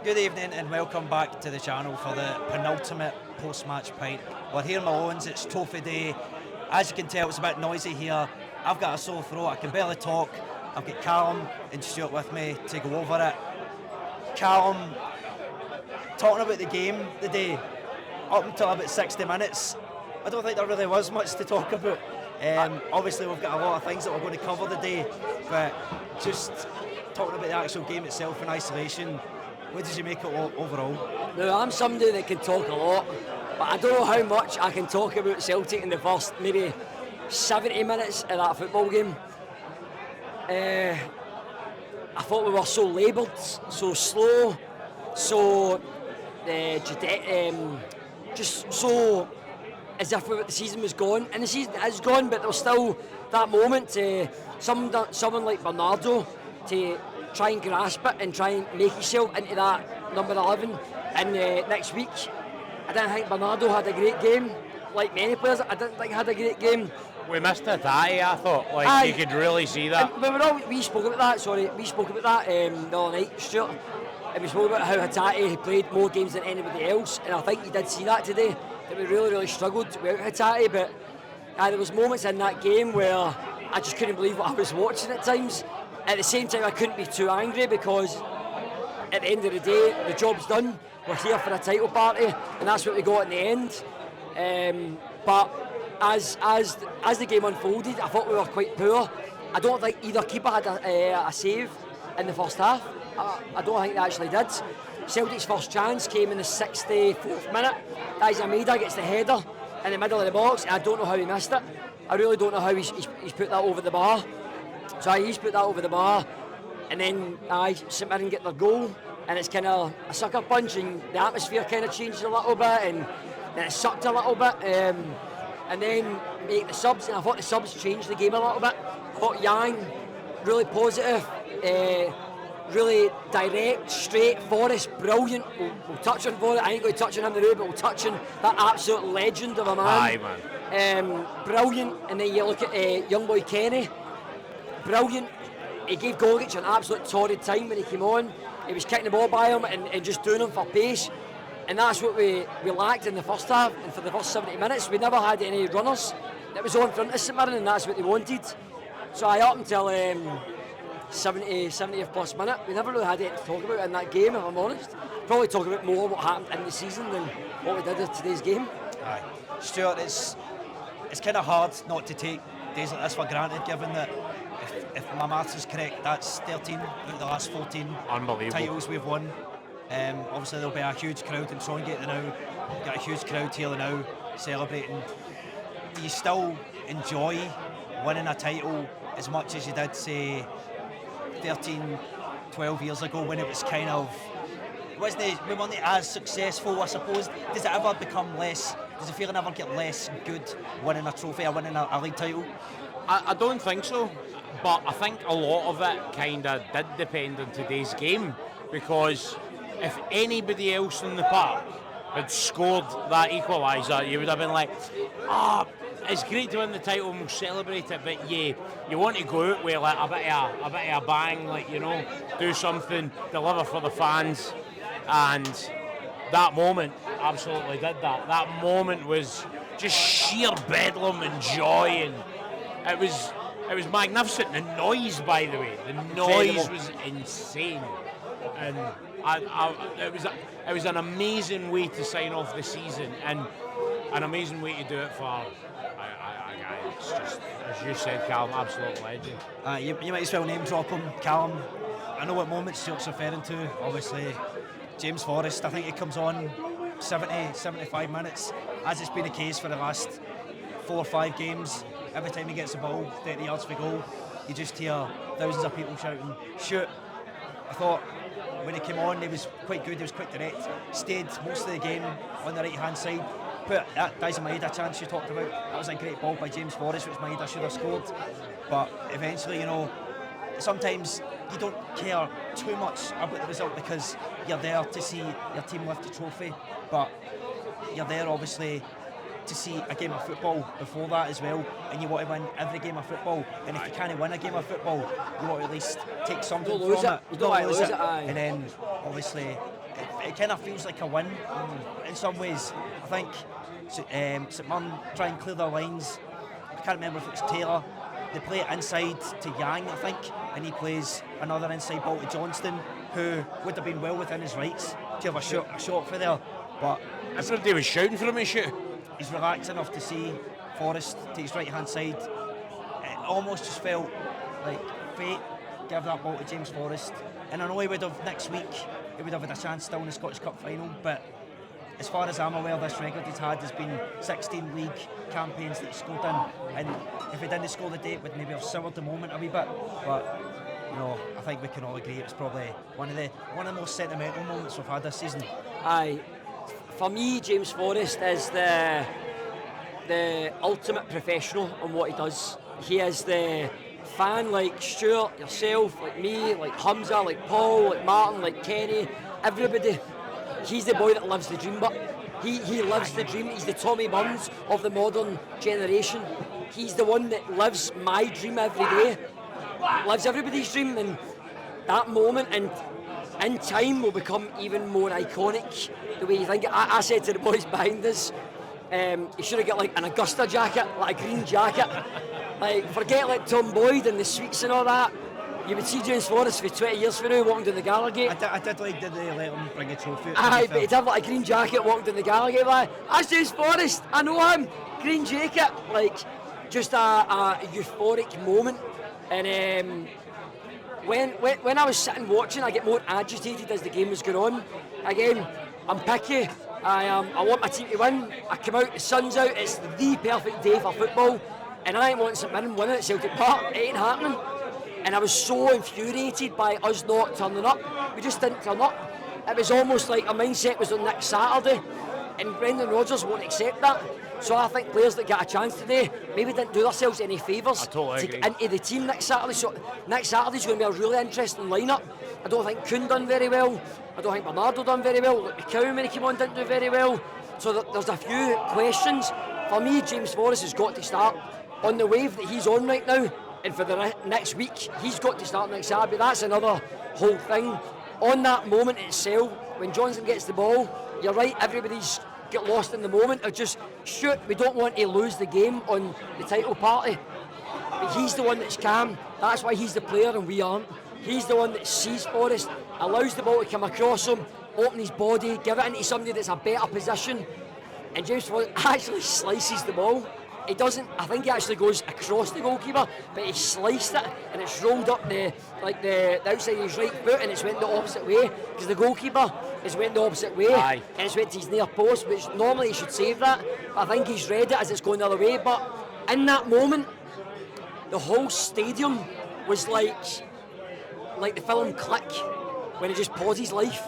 Good evening and welcome back to the channel for the penultimate post-match pint. We're here in Malone's, it's trophy day. As you can tell, it's a bit noisy here. I've got a sore throat, I can barely talk. I've got Callum and Stuart with me to go over it. Callum, talking about the game today, up until about 60 minutes, I don't think there really was much to talk about. Obviously we've got a lot of things that we're going to cover today, but just talking about the actual game itself in isolation, what did you make it overall? Now, I'm somebody that can talk a lot, but I don't know how much I can talk about Celtic in the first maybe 70 minutes of that football game. I thought we were so laboured, so slow, so just so as if the season was gone. And the season is gone, but there was still that moment to someone like Bernardo to try and grasp it and try and make himself into that number 11. And next week, I didn't think Bernardo had a great game. Like many players, I didn't think he had a great game. We missed a tie, I thought. You could really see that. We spoke about that, the other night, Stuart. And we spoke about how Hatate played more games than anybody else. And I think you did see that today, that we really, really struggled without Hatate. But there was moments in that game where I just couldn't believe what I was watching at times. At the same time, I couldn't be too angry because at the end of the day, the job's done. We're here for a title party, and that's what we got in the end. But as the game unfolded, I thought we were quite poor. I don't think either keeper had a save in the first half. I don't think they actually did. Celtic's first chance came in the 64th minute. Daizen Maeda gets the header in the middle of the box, and I don't know how he missed it. I really don't know how he's put that over the bar. So he's put that over the bar, and then St Mirren get their goal, and it's kind of a sucker punch, and the atmosphere kind of changed a little bit, and then it sucked a little bit, and then make the subs, and I thought the subs changed the game a little bit. I thought Yang, really positive, really direct, straight. FORREST, brilliant. We'll touch on FORREST. I ain't going to touch on him today, but we'll touch on that absolute legend of a man. Aye, man. Brilliant. And then you look at young boy Kenny. Brilliant. He gave Gogic an absolute torrid time when he came on. He was kicking the ball by him and just doing him for pace. And that's what we lacked in the first half. And for the first 70 minutes, we never had any runners that was on front of St Mirren, and that's what they wanted. So up until 70th plus minute, we never really had anything to talk about in that game, if I'm honest. Probably talk about more what happened in the season than what we did in today's game. Aye. Stuart, it's kind of hard not to take days like this for granted, given that if my maths is correct, that's 13 out of the last 14 titles we've won. Obviously there'll be a huge crowd in Trongate now, got a huge crowd here now celebrating. Do you still enjoy winning a title as much as you did, say, 13, 12 years ago, when it was kind of, we weren't as successful, I suppose? Does it ever become less, does the feeling ever get less good winning a trophy or winning a league title? I don't think so, but I think a lot of it kind of did depend on today's game, because if anybody else in the park had scored that equaliser, you would have been like, it's great to win the title and we'll celebrate it, but you want to go out with like a bit of a bang, do something, deliver for the fans, and that moment absolutely did that. That moment was just sheer bedlam and joy, and it was magnificent. The noise, by the way, was insane, and it was an amazing way to sign off the season, and an amazing way to do it for it's just, as you said, Callum, absolute legend. You might as well name drop him, Callum. I know what moments Stuart's referring to. Obviously, James FORREST, I think he comes on 75 minutes, as it's been the case for the last 4 or 5 games. Every time he gets the ball, 30 yards for goal, you just hear thousands of people shouting, shoot. I thought when he came on, he was quite good, he was quite direct, stayed most of the game on the right-hand side. Put that Daizen Maeda chance you talked about, that was a great ball by James FORREST, which Maeda should have scored. But eventually, sometimes you don't care too much about the result because you're there to see your team lift the trophy, but you're there obviously to see a game of football before that as well, and you want to win every game of football, and if you can't win a game of football, you want to at least take something from it. You don't want to lose it. And then obviously it kind of feels like a win in some ways. I think St Mirren try and clear their lines. I can't remember if it's Taylor. They play it inside to Yang, I think, and he plays another inside ball to Johnston, who would have been well within his rights to have a shot for there. But everybody was shouting for him to shoot. He's relaxed enough to see FORREST to his right hand side. It almost just felt like fate give that ball to James FORREST. And I know he would have next week, he would have had a chance still in the Scottish Cup final, but as far as I'm aware, this record he's had has been 16 league campaigns that he scored in, and if he didn't score the day, it would maybe have soured the moment a wee bit. But you know, I think we can all agree it's probably one of the most sentimental moments we've had this season. Aye, for me, James FORREST is the ultimate professional on what he does. He is the fan like Stuart, yourself, like me, like Hamza, like Paul, like Martin, like Kenny, everybody. He's the boy that lives the dream, but he lives the dream. He's the Tommy Burns of the modern generation. He's the one that lives my dream every day, lives everybody's dream, and that moment and in time will become even more iconic the way you think it. I said to the boys behind us, you should have got like an Augusta jacket, like a green jacket. Like, forget like Tom Boyd and the sweets and all that. You would see James FORREST for 20 years from now walking down the Gala Gate. I did like, did they let him bring a trophy? Aye, but he'd have like a green jacket walking down the Gala Gate. Like, that's James FORREST, I know him. Green jacket. Like, just a euphoric moment. And when I was sitting watching, I get more agitated as the game was going on. Again, I'm picky. I want my team to win. I come out, the sun's out, it's the perfect day for football. And I ain't wanting St Mirren winning at Celtic Park. It ain't happening. And I was so infuriated by us not turning up. We just didn't turn up. It was almost like our mindset was on next Saturday, and Brendan Rodgers won't accept that. So I think players that get a chance today maybe didn't do themselves any favours to get into the team next Saturday. So next Saturday's going to be a really interesting lineup. I don't think Kuhn done very well. I don't think Bernardo done very well. McCowan, when he came on, didn't do very well. So there's a few questions. For me, James FORREST has got to start on the wave that he's on right now. And for the next week, he's got to start next Saturday. That's another whole thing. On that moment itself, when Johnson gets the ball, you're right, everybody's get lost in the moment of just, shoot, we don't want to lose the game on the title party. But he's the one that's calm. That's why he's the player and we aren't. He's the one that sees FORREST, allows the ball to come across him, open his body, give it into somebody that's a better position. And James FORREST actually slices the ball. He doesn't, I think he actually goes across the goalkeeper, but he sliced it and it's rolled up the outside of his right foot and it's went the opposite way, because the goalkeeper has went the opposite way. Aye. And it's went to his near post, which normally he should save that, but I think he's read it as it's going the other way. But in that moment, the whole stadium was like the film Click, when he just paused his life.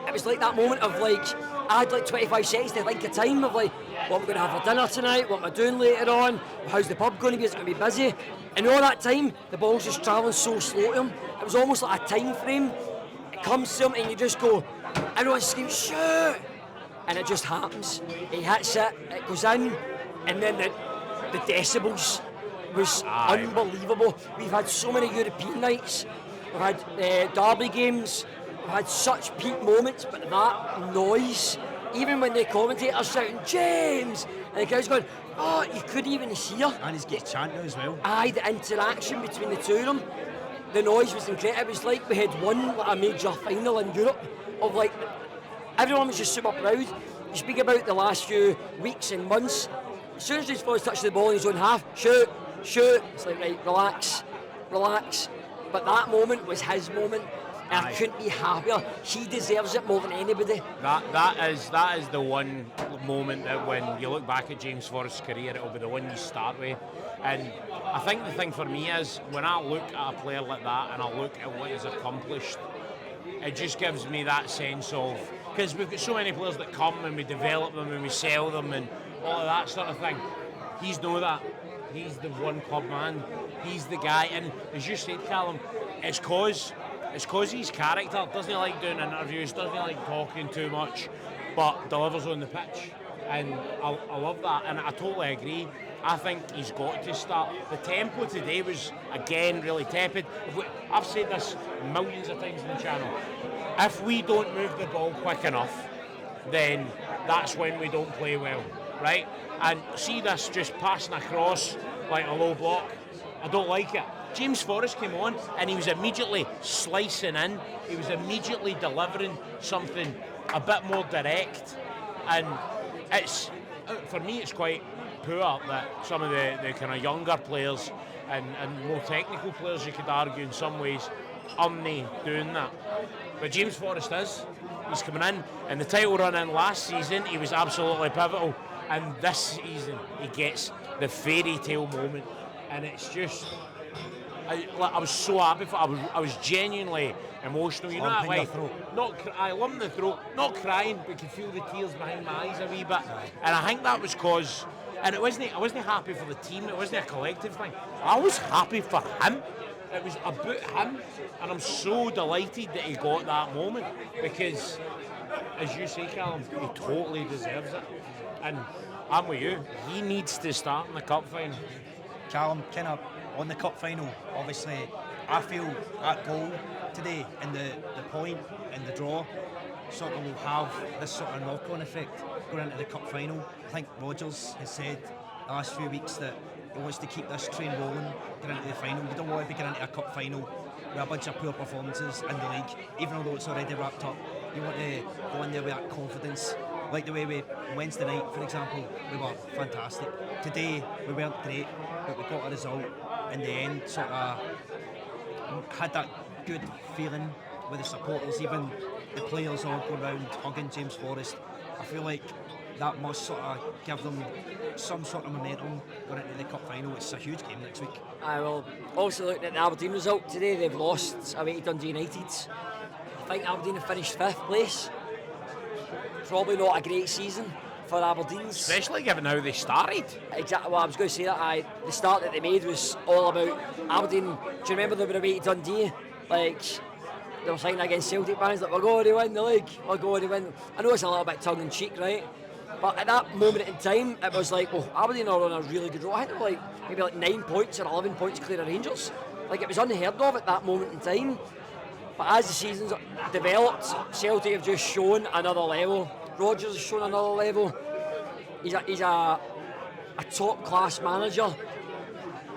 It was like that moment of like, I had like 25 seconds to think of time of like, what am I going to have for dinner tonight, what am I doing later on, how's the pub going to be, is it going to be busy? And all that time, the ball's just travelling so slow to him. It was almost like a time frame. It comes to him and you just go, everyone screams, shoot! And it just happens. He hits it, it goes in, and then the decibels was unbelievable. We've had so many European nights, we've had derby games, we've had such peak moments, but that noise, even when the commentator's shouting, James! And the crowd's going, oh, you couldn't even hear. And he's getting chanting as well. Aye, the interaction between the two of them, the noise was incredible. It was like we had won like a major final in Europe, of like, everyone was just super proud. You speak about the last few weeks and months, as soon as James FORREST touched the ball in his own half, shoot, shoot, it's like, right, relax, relax. But that moment was his moment. And I couldn't be happier. He deserves it more than anybody. That is the one moment that when you look back at James FORREST's career, it'll be the one you start with. And I think the thing for me is, when I look at a player like that and I look at what he's accomplished, it just gives me that sense of, because we've got so many players that come and we develop them and we sell them and all of that sort of thing. He's know that. He's the one club man. He's the guy. And as you said, Callum, it's cause his character, doesn't he like doing interviews, doesn't he like talking too much, but delivers on the pitch. And I love that, and I totally agree. I think he's got to start. The tempo today was, again, really tepid. I've said this millions of times on the channel. If we don't move the ball quick enough, then that's when we don't play well, right? And see this just passing across like a low block. I don't like it. James Forrest came on and he was immediately slicing in. He was immediately delivering something a bit more direct. And it's, for me, it's quite poor that some of the kind of younger players and more technical players, you could argue in some ways, aren't doing that. But James Forrest is. He's coming in the title run in last season, he was absolutely pivotal. And this season, he gets the fairy tale moment. And it's just, I was so happy for it. I was genuinely emotional. You know that way? I lump in the throat, not crying, but you could feel the tears behind my eyes a wee bit. And I think that was because, and I wasn't happy for the team, it wasn't a collective thing. I was happy for him. It was about him, and I'm so delighted that he got that moment because, as you say, Callum, he totally deserves it. And I'm with you, he needs to start in the cup final. Callum, kind of on the cup final, obviously, I feel that goal today and the point and the draw sort of will have this sort of knock-on effect going into the cup final. I think Rodgers has said the last few weeks that he wants to keep this train rolling going into the final. You don't want to be going into a cup final with a bunch of poor performances in the league, even though it's already wrapped up. You want to go in there with that confidence. Like the way we, Wednesday night, for example, we were fantastic. Today, we weren't great, but we got a result in the end, sort of had that good feeling with the supporters, even the players all go around hugging James Forrest. I feel like that must sort of give them some sort of momentum going into the cup final. It's a huge game next week. I will. Also looking at the Aberdeen result today, they've lost away to Dundee United. I think Aberdeen have finished 5th place. Probably not a great season for Aberdeen. Especially given how they started. Exactly. Well, I was going to say that the start that they made was all about Aberdeen. Do you remember they were away to Dundee? Like, they were signing against Celtic fans, like, we're going to win the league, we're going to win. I know it's a little bit tongue-in-cheek, right? But at that moment in time, it was like, oh, Aberdeen are on a really good roll. I think they were like, maybe like 9 points or 11 points clear of Rangers. Like, it was unheard of at that moment in time. But as the season's developed, Celtic have just shown another level. Rodgers has shown another level. He's a top-class manager,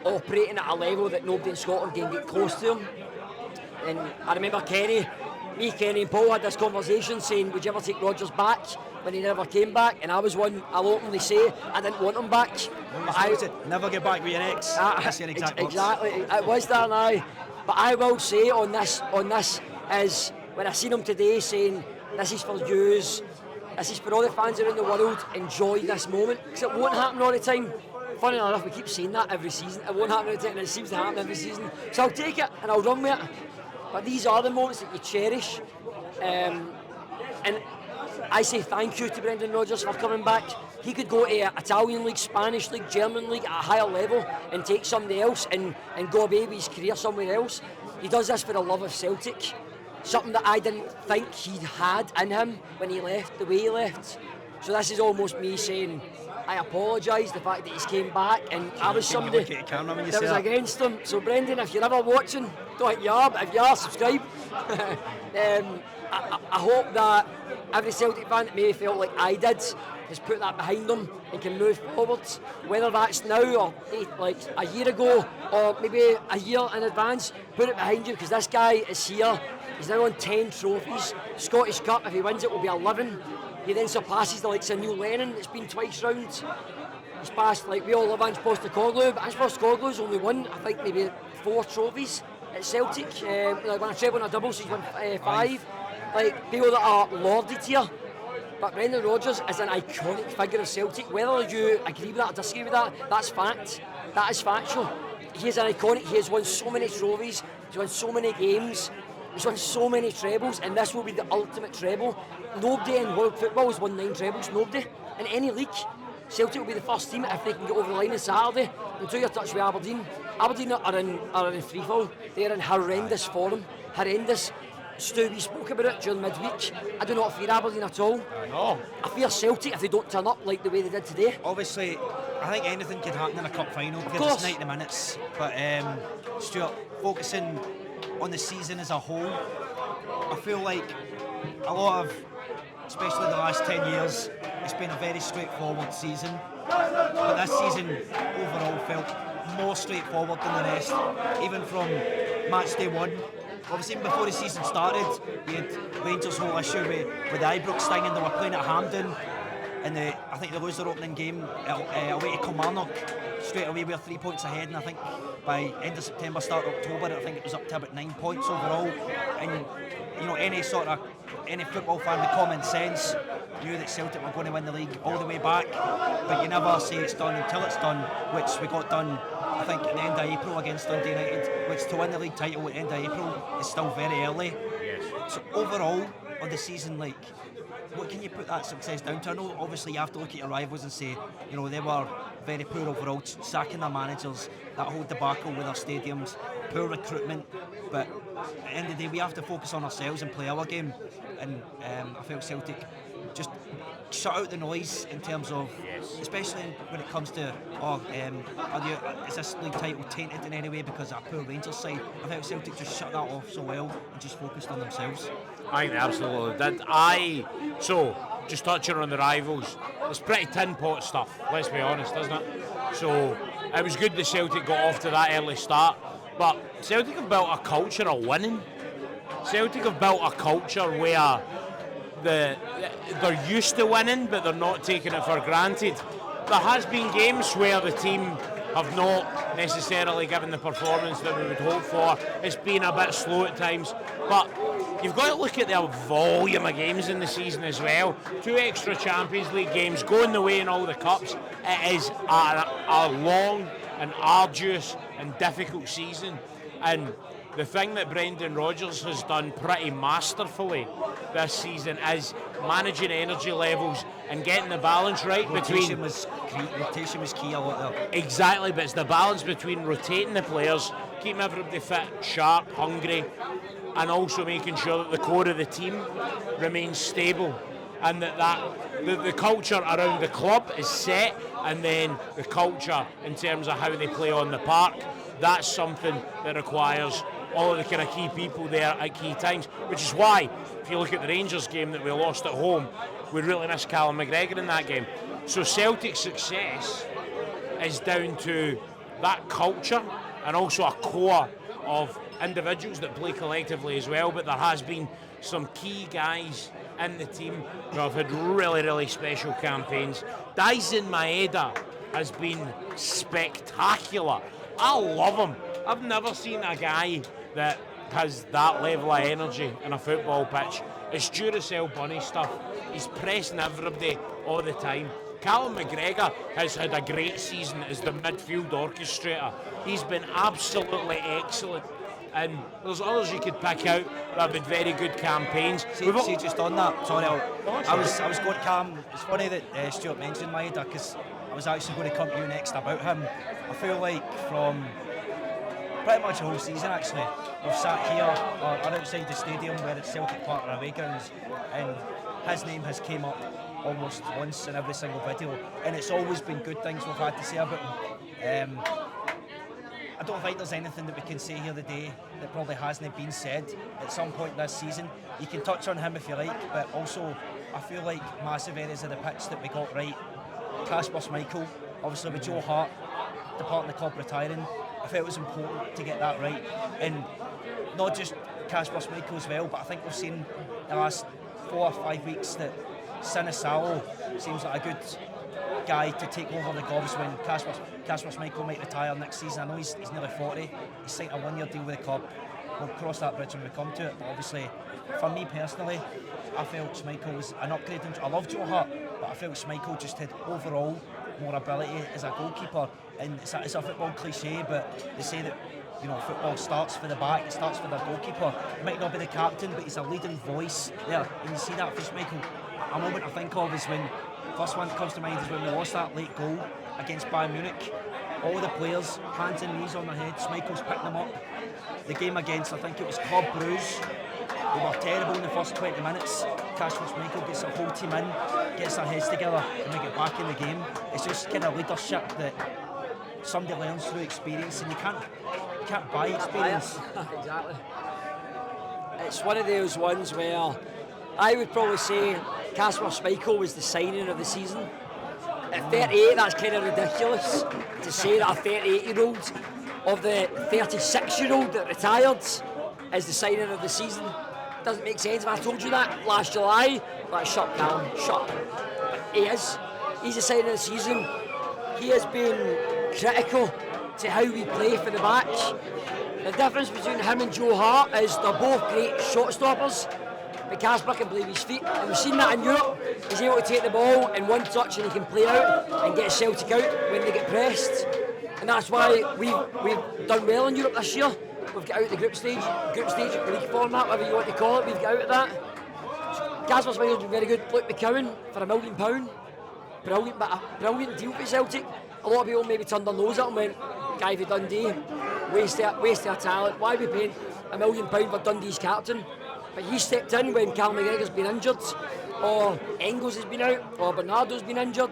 operating at a level that nobody in Scotland can get close to him. And I remember Kenny and Paul had this conversation saying, would you ever take Rodgers back, when he never came back? And I was one, I'll openly say, I didn't want him back. Never get back with your ex. That's your exact words. Exactly, it was that now. But I will say on this is, when I seen him today saying, this is for yous, this is for all the fans around the world, enjoy this moment, because it won't happen all the time. Funny enough, we keep saying that every season, it won't happen all the time, and it seems to happen every season. So I'll take it, and I'll run with it. But these are the moments that you cherish. And I say thank you to Brendan Rodgers for coming back. He could go to Italian league, Spanish league, German league at a higher level and take somebody else and go away with his career somewhere else. He does this for the love of Celtic. Something that I didn't think he had in him when he left, the way he left. So this is almost me saying, I apologise the fact that he's came back and I was somebody that was against him. So Brendan, if you're ever watching, don't think you are, but if you are, subscribe. I hope that every Celtic fan that maybe felt like I did has put that behind them and can move forward, whether that's now or like a year ago or maybe a year in advance. Put it behind you, because this guy is here. He's now on 10 trophies. Scottish Cup, if he wins it, will be 11. He then surpasses the likes of Neil Lennon, that's been twice round. He's passed, like, we all love Ange Postecoglou, but Ange Postecoglou's only won, I think, maybe 4 trophies at Celtic. Like, when I treble and a double, so he's won 5. Like, people that are lauded here. But Brendan Rodgers is an iconic figure of Celtic. Whether you agree with that or disagree with that, that's fact. That is factual. He is an iconic. He has won so many trophies. He's won so many games. He's won so many trebles, and this will be the ultimate treble. Nobody in world football has won 9 trebles. Nobody in any league. Celtic will be the first team if they can get over the line on Saturday. Until you're touched with Aberdeen. Aberdeen are in freefall. They're in horrendous form. Horrendous. Stu, we spoke about it during midweek. I do not fear Aberdeen at all. No. I fear Celtic if they don't turn up like the way they did today. Obviously, I think anything could happen in a cup final because it's 90 minutes. But Stuart, focusing on the season as a whole, I feel like a lot of, especially the last 10 years, it's been a very straightforward season. But this season overall felt more straightforward than the rest, even from match day 1. Obviously, even before the season started, we had Rangers' whole issue with the Ibrox thing, and they were playing at Hampden. And I think they lose their opening game away to Kilmarnock. Straight away we were 3 points ahead, and I think by end of September, start of October, I think it was up to about 9 points overall. And any football fan with common sense knew that Celtic were going to win the league all the way back. But you never say it's done until it's done, which we got done, I think, at the end of April against Dundee United, which to win the league title at the end of April is still very early. Yes. So overall, of the season, what can you put that success down to? I know obviously you have to look at your rivals and say, they were very poor overall, sacking their managers, that whole debacle with their stadiums, poor recruitment, but at the end of the day we have to focus on ourselves and play our game. And I felt Celtic just shut out the noise in terms of, especially when it comes to, is this league title tainted in any way because of a poor Rangers side? I felt Celtic just shut that off so well and just focused on themselves. I think they absolutely did. So, just touching on the rivals, it's pretty tin pot stuff, let's be honest, isn't it? So, it was good that Celtic got off to that early start, but Celtic have built a culture of winning. Celtic have built a culture where they're used to winning, but they're not taking it for granted. There has been games where the team have not necessarily given the performance that we would hope for. It's been a bit slow at times, but you've got to look at the volume of games in the season as well. 2 extra Champions League games, going the way in all the cups. It is a long and arduous and difficult season, and the thing that Brendan Rodgers has done pretty masterfully this season is managing energy levels and getting the balance right rotation was key a lot there. Exactly, but it's the balance between rotating the players, keeping everybody fit, sharp, hungry, and also making sure that the core of the team remains stable, and that the culture around the club is set, and then the culture in terms of how they play on the park, that's something that requires all of the kind of key people there at key times, which is why, if you look at the Rangers game that we lost at home, we really missed Callum McGregor in that game. So Celtic's success is down to that culture and also a core of individuals that play collectively as well, but there has been some key guys in the team who have had really, really special campaigns. Daisen Maeda has been spectacular. I love him. I've never seen a guy that has that level of energy in a football pitch. It's Duracell bunny stuff. He's pressing everybody all the time. Callum McGregor has had a great season as the midfield orchestrator. He's been absolutely excellent. And there's others you could pick out that have been very good campaigns. See just on that, sorry, I was going to Cam. It's funny that Stuart mentioned Maeda, because I was actually going to come to you next about him. I feel like from pretty much the whole season actually, we've sat here or outside the stadium where it's Celtic Park or away grounds, and his name has came up almost once in every single video, and it's always been good things we've had to say about him. I don't think there's anything that we can say here today that probably hasn't been said at some point this season. You can touch on him if you like, but also I feel like massive areas of the pitch that we got right. Kasper Schmeichel, obviously with Joe Hart departing the club, retiring, I felt it was important to get that right. And not just Kasper Schmeichel as well, but I think we've seen the last 4 or 5 weeks that Sinisalo seems like a good guy to take over the Gobs when Kasper Schmeichel might retire next season. I know he's nearly 40. He's signed a 1-year deal with the club. We'll cross that bridge when we come to it. But obviously, for me personally, I felt Schmeichel was an upgrade. I love Joe Hart, but I felt Schmeichel just had overall more ability as a goalkeeper. And it's a football cliche, but they say that football starts for the back, it starts for the goalkeeper. He might not be the captain, but he's a leading voice there. And you see that for Schmeichel. A moment I think of is when, first one that comes to mind is when we lost that late goal against Bayern Munich. All the players, hands and knees on their head, Schmeichel's picking them up. The game against, I think it was Club Brugge, they were terrible in the first 20 minutes. Kasper Schmeichel gets the whole team in. gets their heads together and they get back in the game. It's just kind of leadership that somebody learns through experience, and you can't buy experience. Exactly. It's one of those ones where I would probably say Kasper Schmeichel was the signing of the season. At 38, that's kind of ridiculous to say that a 38-year-old of the 36-year-old that retired is the signing of the season. Doesn't make sense. If I told you that last July, like, shut down, shut. But he is. He's the signing of the season. He has been critical to how we play for the match. The difference between him and Joe Hart is they're both great shot stoppers, but Kasper can play with his feet, and we've seen that in Europe. He's able to take the ball in one touch and he can play out and get Celtic out when they get pressed, and that's why we've done well in Europe this year. We've got out of the group stage, league format, whatever you want to call it, we've got out of that. Kasper Schmeichel's been very good. Luke McCowan for £1 million. Brilliant, but a brilliant deal for Celtic. A lot of people maybe turned their nose at him and went, guy for Dundee, waste their talent. Why are we paying £1 million for Dundee's captain? But he stepped in when Callum McGregor's been injured, or Engels has been out, or Bernardo's been injured.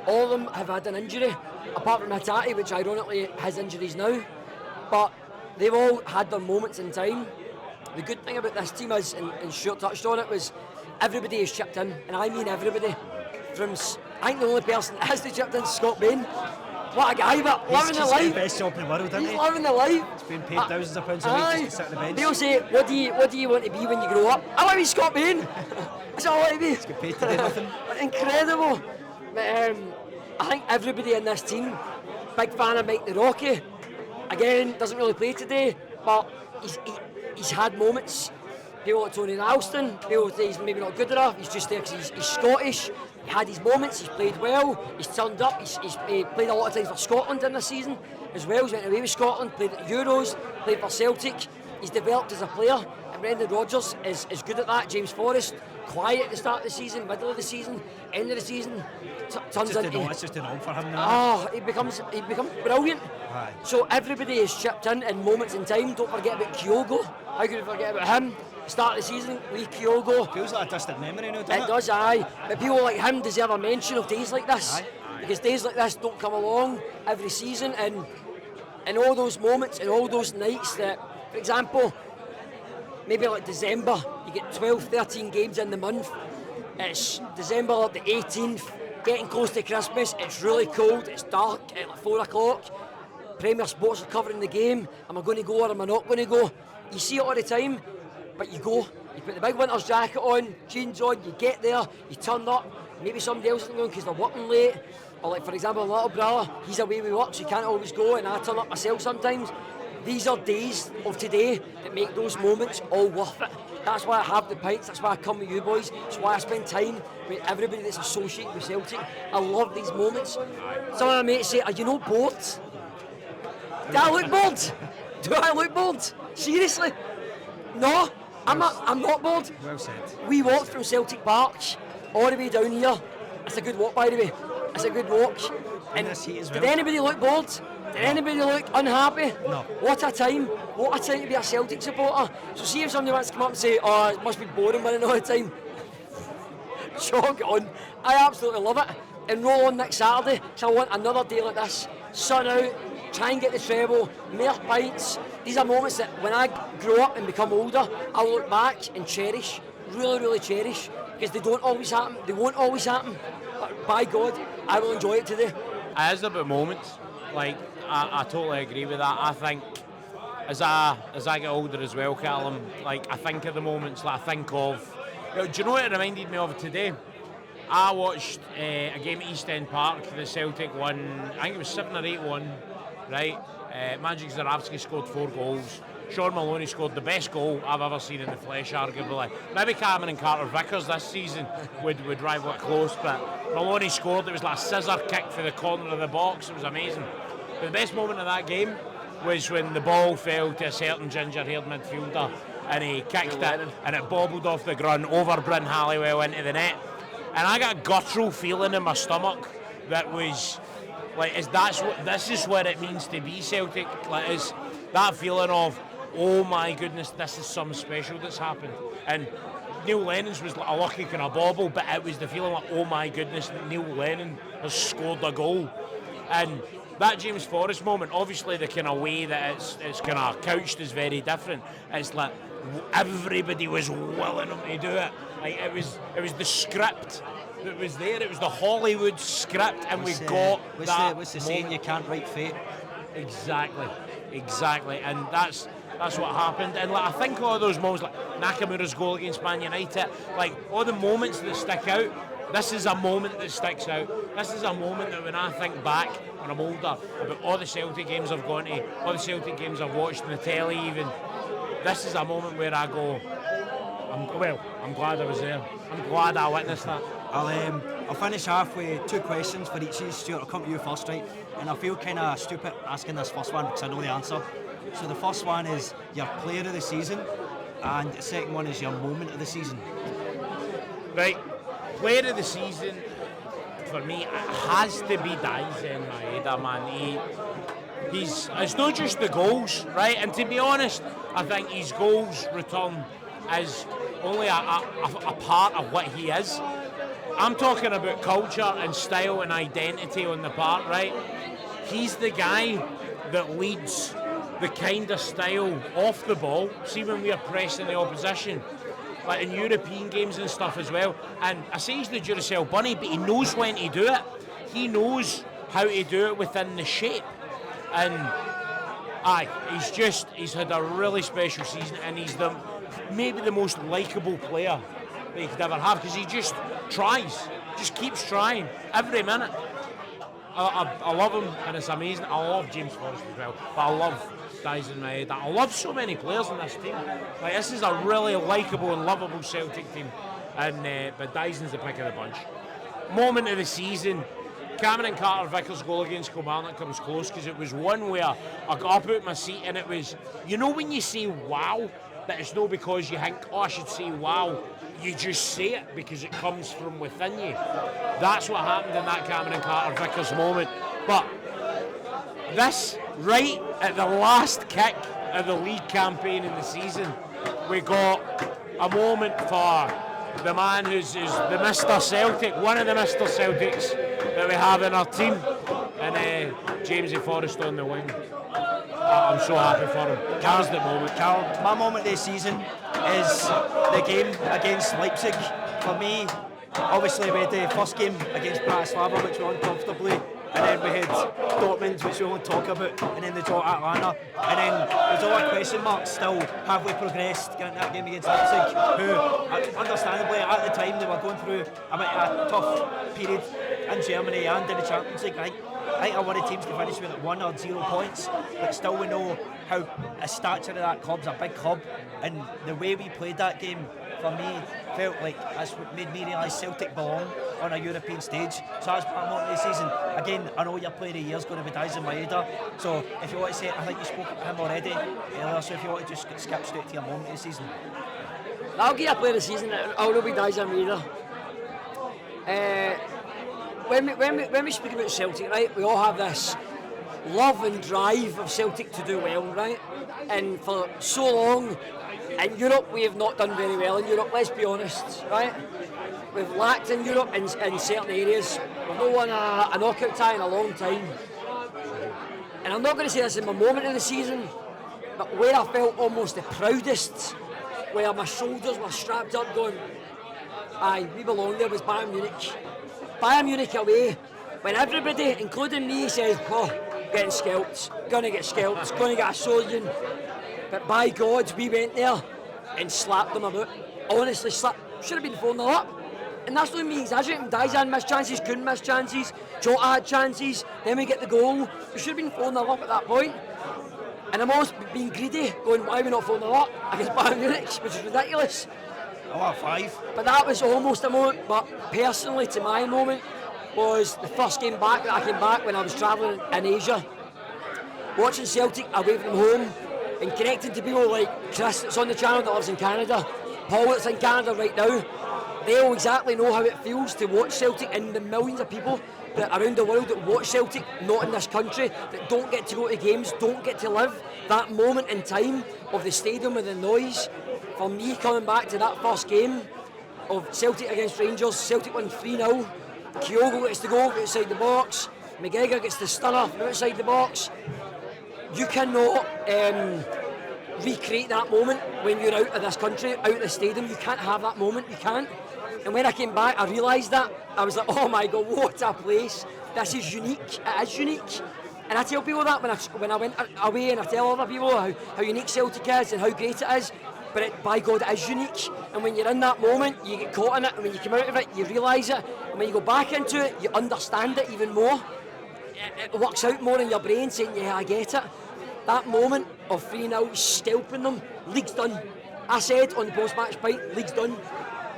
All of them have had an injury, apart from Hatate, which ironically has injuries now. But they've all had their moments in time. The good thing about this team is, and Stuart touched on it, was everybody has chipped in, and I mean everybody. I think the only person that hasn't chipped in is Scott Bain. What a guy, but living the life. He's the best job in the world, isn't he? He's living the life. He's been paid thousands of pounds a week just to sit on the bench. People say, what do you want to be when you grow up? I want to be Scott Bain. That's all I want to be. He's got paid to do nothing. Incredible. But, I think everybody in this team, big fan of Mike the Rocky. Again, doesn't really play today, but he's had moments. People like Tony Ralston, people say he's maybe not good enough, he's just there because he's Scottish. He had his moments, he's played well, he's turned up, he's played a lot of times for Scotland in this season as well. He's went away with Scotland, played at the Euros, played for Celtic. He's developed as a player, and Brendan Rodgers is good at that. James Forrest, quiet at the start of the season, middle of the season, end of the season, turns into... It's just an all for him now. He becomes brilliant. Aye. So everybody is chipped in moments in time. Don't forget about Kyogo. How could we forget about him? Start of the season, Lee Kyogo. Feels like a distant memory now, doesn't it? It does, aye. But people like him deserve a mention of days like this. Aye. Because days like this don't come along every season, and all those moments and all those nights that, for example, maybe like December, you get 12, 13 games in the month. It's December the 18th, getting close to Christmas, it's really cold, it's dark at like 4 o'clock. Premier Sports are covering the game. Am I going to go or am I not going to go? You see it all the time. But you go, you put the big winter's jacket on, jeans on, you get there, you turn up, maybe somebody else isn't going because they're working late, or like for example my little brother, he's away with work so he can't always go, and I turn up myself sometimes. These are days of today that make those moments all worth it. That's why I have the pints, that's why I come with you boys, that's why I spend time with everybody that's associated with Celtic. I love these moments. Some of my mates say, are you not bored? Do I look bored? Do I look bored? Seriously? No. I'm not bored. Well said. We walked from Celtic Park all the way down here. It's a good walk, by the way. It's a good walk. And this heat as well. Did anybody look bored? Did anybody look unhappy? No. What a time. What a time to be a Celtic supporter. So see if somebody wants to come up and say, oh, it must be boring winning all the time. Jog on. I absolutely love it. And roll on next Saturday. So I want another day like this. Sun out. Try and get the treble, more pints. These are moments that when I grow up and become older, I'll look back and cherish, really, really cherish, because they don't always happen, they won't always happen, but by God, I will enjoy it today. It is about moments, like, I totally agree with that. I think, as I get older as well, Callum, like, I think of the moments that I think of, do you know what it reminded me of today? I watched a game at East End Park, the Celtic won, I think it was 7 or 8-1, right? Magic Zaravsky scored 4 goals. Sean Maloney scored the best goal I've ever seen in the flesh, arguably. Maybe Cameron and Carter Vickers this season would rival it close, but Maloney scored. It was like a scissor kick for the corner of the box. It was amazing. But the best moment of that game was when the ball fell to a certain ginger-haired midfielder and he kicked it and it bobbled off the ground over Bryn Halliwell into the net. And I got a guttural feeling in my stomach that was like, this is what it means to be Celtic. Like, is that feeling of, oh my goodness, this is something special that's happened. And Neil Lennon's was like a lucky kind of bobble, but it was the feeling like, oh my goodness, Neil Lennon has scored a goal. And that James Forrest moment, obviously the kind of way that it's kind of couched is very different. It's like everybody was willing him to do it. Like it was the script that was there. It was the Hollywood script, and we got that. What's the saying? You can't write fate. Exactly, and that's what happened. And like, I think all those moments, like Nakamura's goal against Man United, like all the moments that stick out. This is a moment that sticks out. This is a moment that when I think back when I'm older about all the Celtic games I've gone to, all the Celtic games I've watched on the telly even, this is a moment where I go, I'm glad I was there. I'm glad I witnessed that. I'll finish half with 2 questions for each of you. Stuart, I'll come to you first, right? And I feel kind of stupid asking this first one because I know the answer. So the first one is your player of the season, and the second one is your moment of the season. Right. Player of the season, for me, it has to be Dyson Maeda, man. It's not just the goals, right? And to be honest, I think his goals return is only a part of what he is. I'm talking about culture and style and identity on the park, right? He's the guy that leads the kind of style off the ball. See when we are pressing the opposition, like in European games and stuff as well. And I say he's the Duracell bunny, but he knows when to do it. He knows how to do it within the shape. And he's had a really special season, and he's maybe the most likeable player that you could ever have, because he just tries, just keeps trying every minute. I love him, and it's amazing. I love James Forrest as well, but I love Dyson Maeda. I love so many players in this team. Like, this is a really likeable and lovable Celtic team, and but Dyson's the pick of the bunch. Moment of the season, Cameron Carter-Vickers' goal against Kilmarnock comes close, because it was one where I got up out my seat, and it was, you know when you say wow, but it's not because you think, oh, I should say wow. You just say it because it comes from within you. That's what happened in that Cameron Carter-Vickers moment. But this, right at the last kick of the league campaign in the season, we got a moment for the man who's the Mr. Celtic, one of the Mr. Celtics that we have in our team, and Jamesy Forrest on the wing. I'm so happy for him. That was the moment. Callum, my moment of the season is the game against Leipzig. For me, obviously we had the first game against Bratislava, which we won comfortably, and then we had Dortmund, which we won't talk about, and then the draw at Atlanta, and then there's all a question mark still. Have we progressed getting that game against Leipzig, who understandably at the time they were going through a tough period in Germany and in the Champions League. I think I wanted teams to finish with 1 or 0 points, but still we know how a stature of that club's a big club, and the way we played that game, for me, felt like that's what made me realise Celtic belong on a European stage. So that's my moment of the season. Again, I know your player of the year is going to be Dyson Maeda, so if you want to say it, I think you spoke about him already earlier, so if you want to just skip straight to your moment of the season. I'll give you a player of the season. I'll be Dyson Maeda. When we speak about Celtic, right, we all have this love and drive of Celtic to do well, right? And for so long in Europe, we have not done very well in Europe, let's be honest, right? We've lacked in Europe in certain areas. We've not won a knockout tie in a long time. And I'm not going to say this in my moment of the season, but where I felt almost the proudest, where my shoulders were strapped up going, aye, we belong there, was Bayern Munich. Bayern Munich away, when everybody, including me, says, oh, getting scalped, gonna get scalped, gonna get a Sodian. But by God, we went there and slapped them about. Honestly, should have been 4-0 up. And that's not me exaggerating. Dyson missed chances, couldn't miss chances, Jota had chances, then we get the goal. We should have been 4-0 up at that point. And I'm almost being greedy, going, why are we not 4-0 up against Bayern Munich, which is ridiculous. I want 5. But that was almost a moment. But personally, to my moment, was the first game back that I came back when I was travelling in Asia, watching Celtic away from home and connecting to people like Chris that's on the channel that lives in Canada, Paul that's in Canada right now. They all exactly know how it feels to watch Celtic, and the millions of people that around the world that watch Celtic, not in this country, that don't get to go to games, don't get to live that moment in time of the stadium with the noise. for me, coming back to that first game of Celtic against Rangers, Celtic won 3-0. Kyogo gets the goal outside the box. McGregor gets the stunner from outside the box. You cannot recreate that moment when you're out of this country, out of the stadium. You can't have that moment, you can't. And when I came back, I realised that. I was like, oh my God, what a place. This is unique, it is unique. And I tell people that when I went away, and I tell other people how unique Celtic is and how great it is. But by God, it is unique. And when you're in that moment, you get caught in it. And when you come out of it, you realise it. And when you go back into it, you understand it even more. It works out more in your brain, saying, yeah, I get it. That moment of 3-0, scalping them, league's done. I said on the post-match pint, league's done.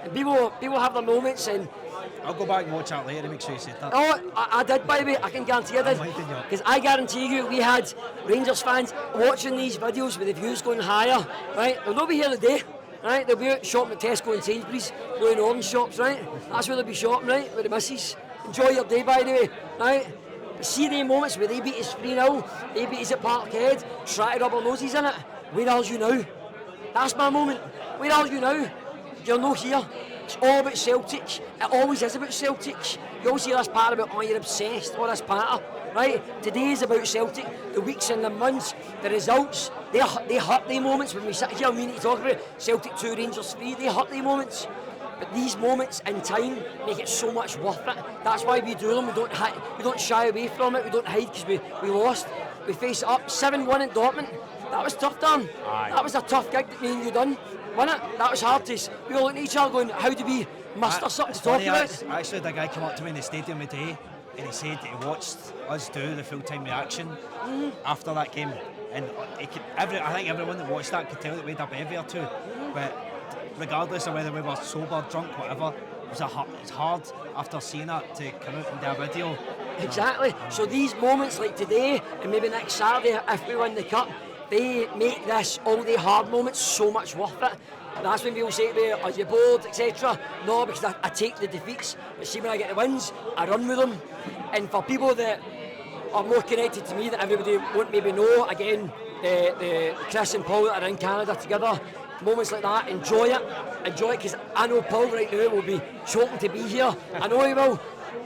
And people have their moments, and I'll go back and watch that later to make sure you said that. Oh, I did, by the way. I can guarantee I did. Because I guarantee you, we had Rangers fans watching these videos with the views going higher, right? They'll not be here today, right? They'll be out shopping at Tesco and Sainsbury's, going to orange shops, right? That's where they'll be shopping, right? With the missus. Enjoy your day, by the way, right? But see the moments where they beat us 3-0, they beat us at Parkhead, try to rub our noses in it. Where are you now? That's my moment. Where are you now? You're not here. It's all about Celtic. It always is about Celtic. You always hear this part about, oh, you're obsessed, or this part, right? Today is about Celtic. The weeks and the months, the results, they hurt the moments. When we sit here and we need to talk about Celtic 2, Rangers 3, they hurt the moments. But these moments in time make it so much worth it. That's why we do them. We don't shy away from it. We don't hide because we lost. We face it up. 7-1 in Dortmund. That was tough, Dan. That was a tough gig that me and you done. Wasn't it? That was hard to. We were looking at each other going, how do we muster something to talk about? Actually, the guy came up to me in the stadium today and he said he watched us do the full-time reaction after that game. And I think everyone that watched that could tell that we had a bevy or two. But regardless of whether we were sober, drunk, whatever, it's hard after seeing that to come out and do a video. Exactly. So these moments like today and maybe next Saturday, if we win the cup, they make this all-day hard moments so much worth it. And that's when people say to me, are you bored, etc. No, because I take the defeats, but see when I get the wins, I run with them. And for people that are more connected to me that everybody won't maybe know, again, the Chris and Paul that are in Canada together, moments like that, enjoy it because I know Paul right now will be choking to be here. I know he will,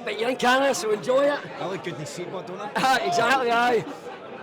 but you're in Canada, so enjoy it. I look good in the seatbelt, don't I? Exactly, aye.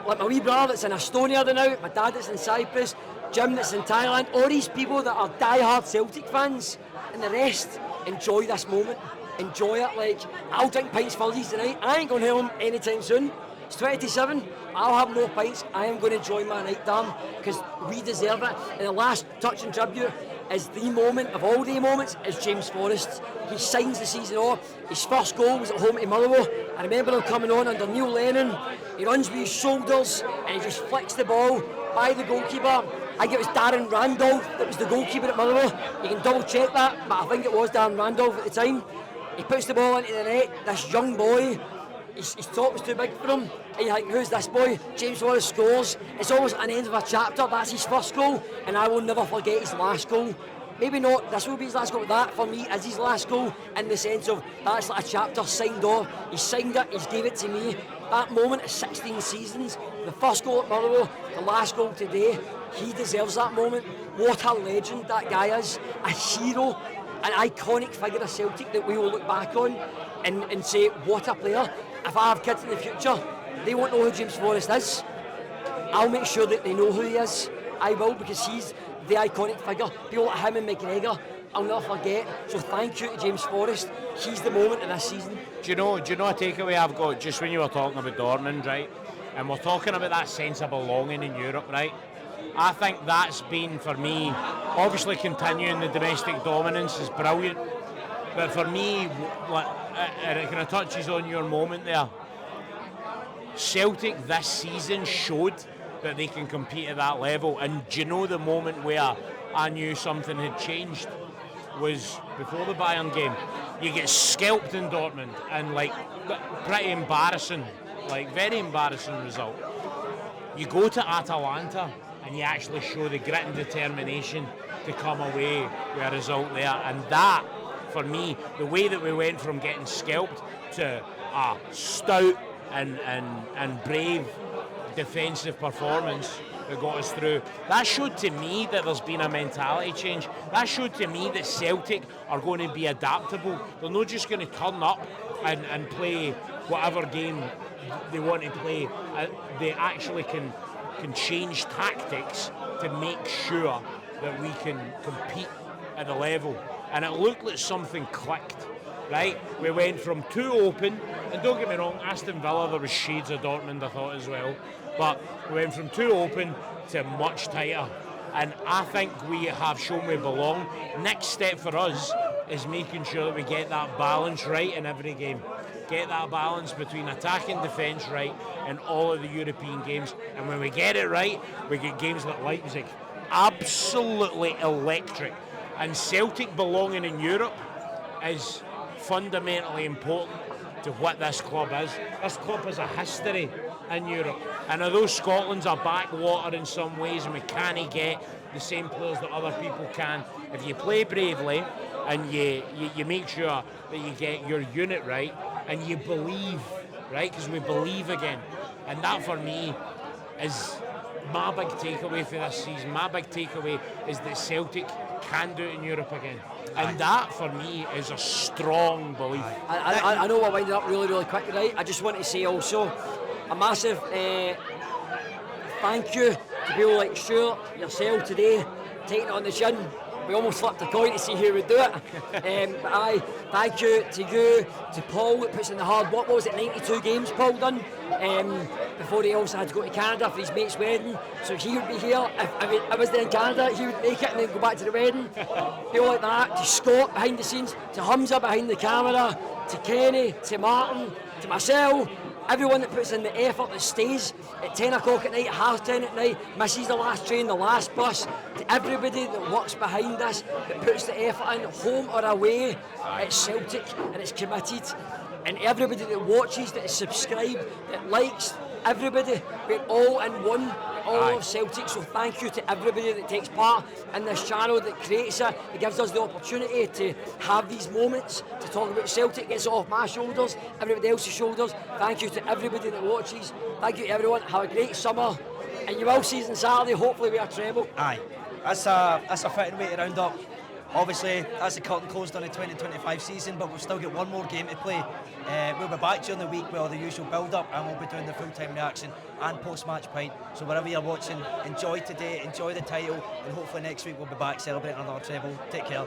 Like my wee brother that's in Estonia now, my dad that's in Cyprus, Jim that's in Thailand, all these people that are die-hard Celtic fans, and the rest, enjoy this moment. Enjoy it. Like, I'll drink pints for these tonight. I ain't going home anytime soon. It's 27. I'll have no pints. I am going to enjoy my night, Dan, because we deserve it. And the last touch and tribute is the moment of all the moments is James FORREST. He signs the season off. His first goal was at home to Motherwell. I remember him coming on under Neil Lennon. He runs with his shoulders and he just flicks the ball by the goalkeeper. I think it was Darren Randolph that was the goalkeeper at Motherwell. You can double check that, but I think it was Darren Randolph at the time. He puts the ball into the net. This young boy, his top was too big for him. And you think, who's this boy? James FORREST scores. It's almost an end of a chapter. That's his first goal, and I will never forget his last goal. Maybe not, this will be his last goal, but that for me is his last goal in the sense of that's like a chapter signed off. He signed it, he's gave it to me. That moment of 16 seasons, the first goal at Motherwell, the last goal today, he deserves that moment. What a legend that guy is, a hero, an iconic figure of Celtic that we will look back on and say, what a player. If I have kids in the future, they won't know who James FORREST is. I'll make sure that they know who he is. I will, because he's the iconic figure. People like him and McGregor, I'll never forget. So thank you to James FORREST. He's the moment of this season. Do you know a takeaway I've got just when you were talking about Dortmund, right? And we're talking about that sense of belonging in Europe, right? I think that's been, for me, obviously continuing the domestic dominance is brilliant. But for me, and it kind of touches on your moment there, Celtic this season showed that they can compete at that level. And do you know the moment where I knew something had changed was before the Bayern game. You get scalped in Dortmund and like pretty embarrassing, like very embarrassing result. You go to Atalanta and you actually show the grit and determination to come away with a result there. And that, for me, the way that we went from getting scalped to a stout and brave defensive performance that got us through. That showed to me that there's been a mentality change. That showed to me that Celtic are going to be adaptable. They're not just going to turn up and play whatever game they want to play. They actually can change tactics to make sure that we can compete at the level. And it looked like something clicked, right? We went from too open, and don't get me wrong, Aston Villa, there was shades of Dortmund, I thought, as well. But we went from too open to much tighter. And I think we have shown we belong. Next step for us is making sure that we get that balance right in every game. Get that balance between attack and defence right in all of the European games. And when we get it right, we get games like Leipzig. Absolutely electric. And Celtic belonging in Europe is fundamentally important to what this club is. This club has a history in Europe. And although Scotland's a backwater in some ways and we can't get the same players that other people can, if you play bravely and you make sure that you get your unit right and you believe, right, because we believe again. And that for me is my big takeaway for this season. My big takeaway is that Celtic can do it in Europe again. And that, for me, is a strong belief. I know we're winding up really, really quick, right? I just want to say also a massive thank you to people like Stuart, yourself today, taking it on the chin. We almost flipped a coin to see who would do it. But I thank you, to Paul that puts in the hard work. What was it, 92 games Paul done? Before he also had to go to Canada for his mate's wedding. So he would be here. If I was there in Canada, he would make it and then go back to the wedding. People like that. To Scott behind the scenes, to Humza behind the camera, to Kenny, to Martin, to myself. Everyone that puts in the effort, that stays at 10 o'clock at night, 10:30 at night, misses the last train, the last bus, to everybody that works behind this, that puts the effort in, home or away, it's Celtic and it's committed. And everybody that watches, that is subscribed, that likes, everybody, we're all in one, all of Celtic. So thank you to everybody that takes part in this channel, that creates it, that gives us the opportunity to have these moments, to talk about Celtic. Gets it off my shoulders, everybody else's shoulders. Thank you to everybody that watches. Thank you to everyone. Have a great summer, and you will see us on Saturday, hopefully with a treble. Aye, that's a fitting way to round up. Obviously, that's the curtain closed on the 2025 season, but we've still got one more game to play. We'll be back during the week with all the usual build-up, and we'll be doing the full-time reaction and post-match pint. So wherever you're watching, enjoy today, enjoy the title, and hopefully next week we'll be back celebrating another treble. Take care.